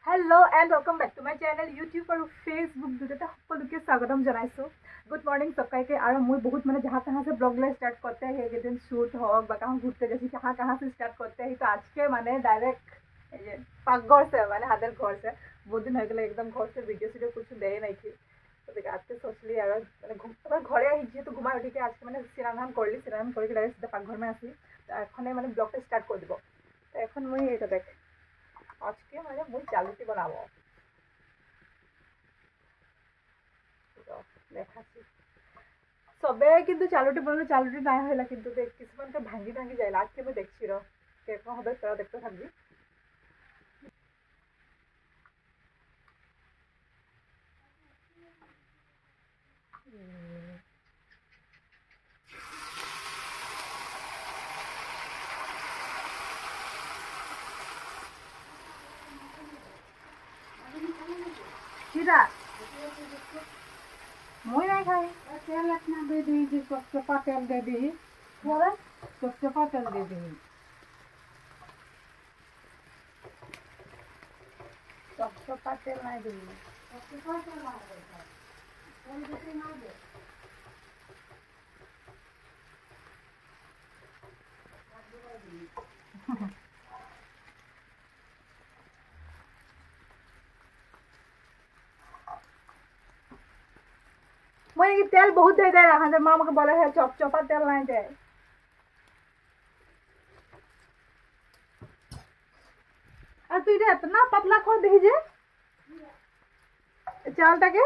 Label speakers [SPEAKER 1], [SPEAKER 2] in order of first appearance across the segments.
[SPEAKER 1] Hello and welcome back to my channel YouTube और Facebook दुटाते সকলোকে স্বাগতম জনাইছো। गुड मॉर्निंग सबके। और मुझे बहुत मैंने जहाँ तहाँ से ब्लॉग स्टार्ट करते हैं कि दिन शूट हो कहाँ घूरते जैसे कहाँ से स्टार्ट करते हैं। तो आज के मैंने डायरेक्ट पाकघर से मैंने हाथर घर से बहुत दिन हो गए एकदम घर से वीडियो कुछ दे नहीं थी। तो देख आज के सोचली और मैंने घरे जी तो घुमा उठी के आज के मैंने सिराधान कर ली सिराधान करके डायरेक्ट सीधा पाकघर में आसी। तो एखने मैंने ब्लॉग स्टार्ट कर दी। तो एन मुझे ये देख आज के मैंने मुझे जालुटी बनाब देखाची सबे किन्तु चालुटी बनले चालुटी ना हला किन्तु किसुमान भांगी भांगी जाए आज के मैं देखी रहा हम तरा देखते थाकबी। मुई नहीं खाई तेल अपना दे दी चपचपा तेल दे दी चपचपा तेल दे दी चपचपा तेल नहीं दी चपचपा तेल ना दे मुझे तेल बहुत दे दे रहा है माँ के बोले है चपचपा तेल नहीं दे। और तू इतना पतला कर दीजे चालटा के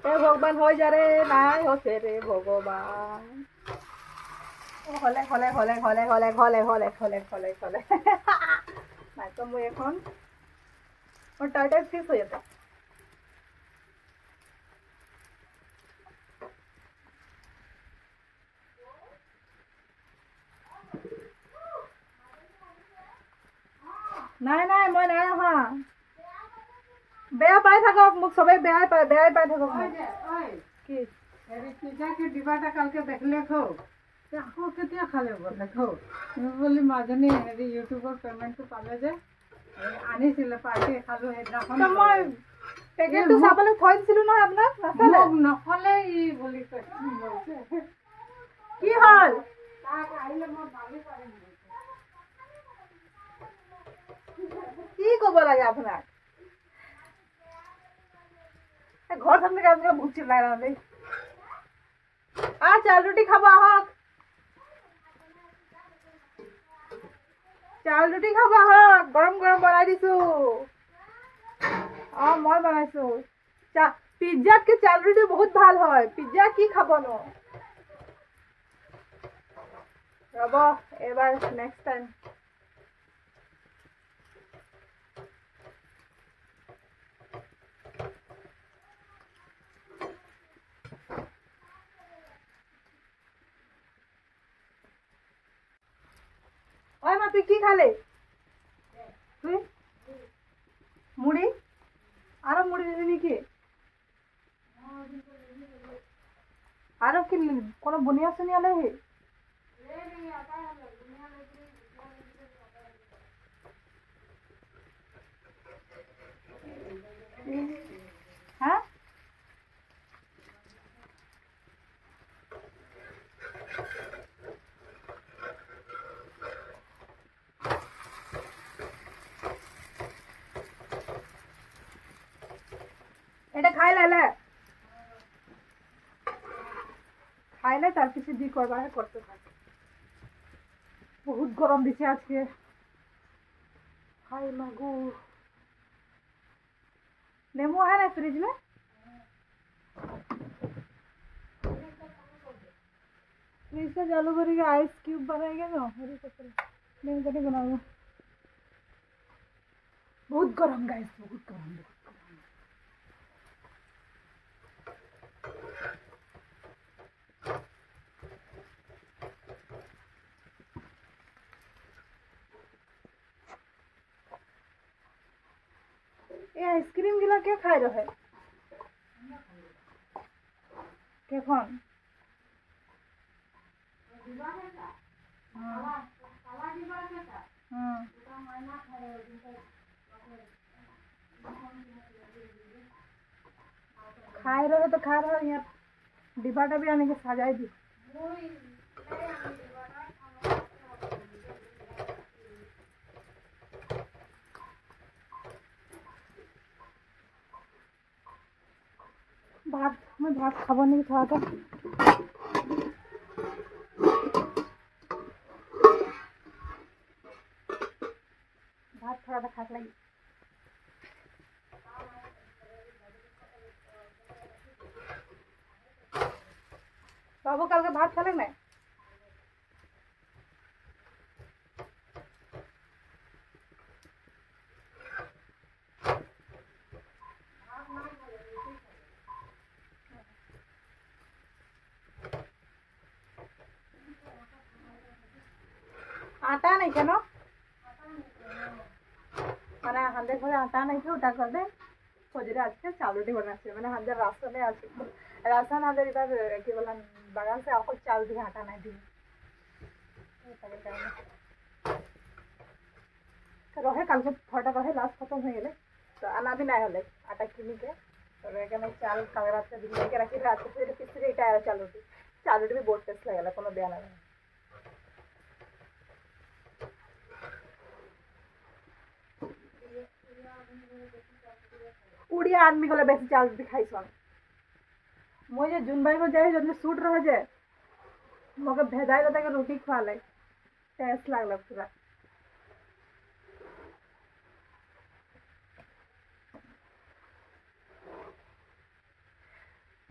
[SPEAKER 1] भगवान हो जा रे ना होते रे भगवान हले हले हले हले हले हले हले हले हले हले ना तो मुझे एन और टाइटाइट फिक्स हो जाता। নাই নাই मैं নাই हाँ বেয়া পাই থাকক মোক সবাই বেয়াই পাই থাকক কি পিজ্জা के डिब्बाटा কালকে দেখলে খো আকৌ কেতিয়া খালে বলে খো বলি মাজনী হেৰি ইউটিউবৰ পেমেণ্টটো পালে যে আনিছিলে পাৰ্টি খালো সেইদিনাখন মই পেকেটটো চাবলৈ থৈ দিছিলোঁ নহয় আপোনাক নাচালে নকলে ই বুলি কৈছে কি হ'ল তাক আহিলে মই ভাবি পাৰিম কি ক'ব লাগে আপোনাক घर थाकते भूक चिल्ला चाल रुटी खाब आहक चाल रुटी खाब आहक गरम गरम बनाई दिसु मैं बनाइसु पिज्जा के चाल रुटी बहुत ভাল হয় पिज्जा की खाब नो रब एबार नेक्स्ट टाइम তুই কি খালে তুই মুড়ি আরো মুড়ি দিবি নাকি আরো কি কোনো বুনিয়া সুনিয়া নেই হ্যাঁ এটা খাইলে তার কিছু দি করবার করতে থাকে बहुत गरम दिखे आज के हाय मागो नेमो है ना फ्रिज में फ्रिज से चालू करेंगे आइस क्यूब बनाएंगे ना नहीं बनाऊंगा बहुत गरम गाइस बहुत गरम ये आइसक्रीम गिला क्या खाई रहे केखन खाए रहे तो खा रहे यहाँ डिब्बाटा भी आने के सजाए दी। भात मैं भात खाबो नहीं थोड़ा तो भात थोड़ा सा खास लगी। बाबू कल के भात खा लेना आटा नहीं क्या मैंने हंदे घरे आटा नहीं थे उठा कर दे खोजरे आज के चावल रोटी बना मैंने हंदे राशन आज राशन हंदे इधर कि बोला बगल से आपको चावल भी आटा नहीं दी रहे कल के फटा रहे लास्ट खत्म हो गए तो आना भी नहीं हले आटा किनी के तो मैं चावल कगरा से भिंगा के रखी रात फिर तीसरे इटा चावल रोटी भी बहुत टेस्ट लगेगा कोनो बेया ना उड़िया आदमी को बेसी चावल रोटी खाई सन मुझे जून भाई को जाए जब सूट रह जाए मगर भेदाई दादा के रोटी खुआ ले टेस्ट लागल पूरा।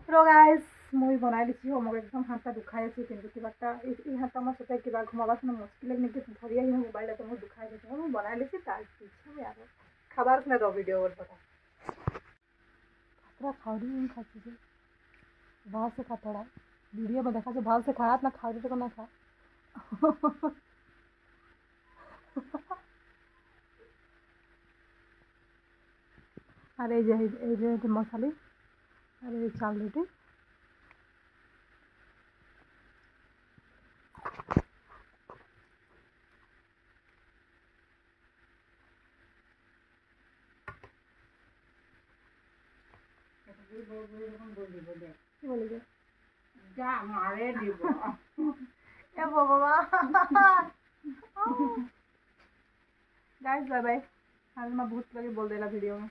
[SPEAKER 1] तो गाइस मुई बनाई लिছি मगर एकदम हाथ दुखाई আছে কিন্তু কিবাটা এই হাতটা আমার সাথে কিবা ঘুমাবার সময় মুশকিল লাগে নাকি ধরিয়া ही মোবাইলটা তো দুখাই দিছে আমি বানাই লিছি তার পিছে আর খাবার না র ভিডিও ওর কথা खतरा खावड़ी नहीं खाती है भाव से खा थोड़ा वीडियो में देखा भाव से खाया ना खावड़ी तो ना खा अरे ये मसाले अरे चावल रोटी गाइस बाय बाय आज मैं बहुत लगे बोल देला वीडियो में।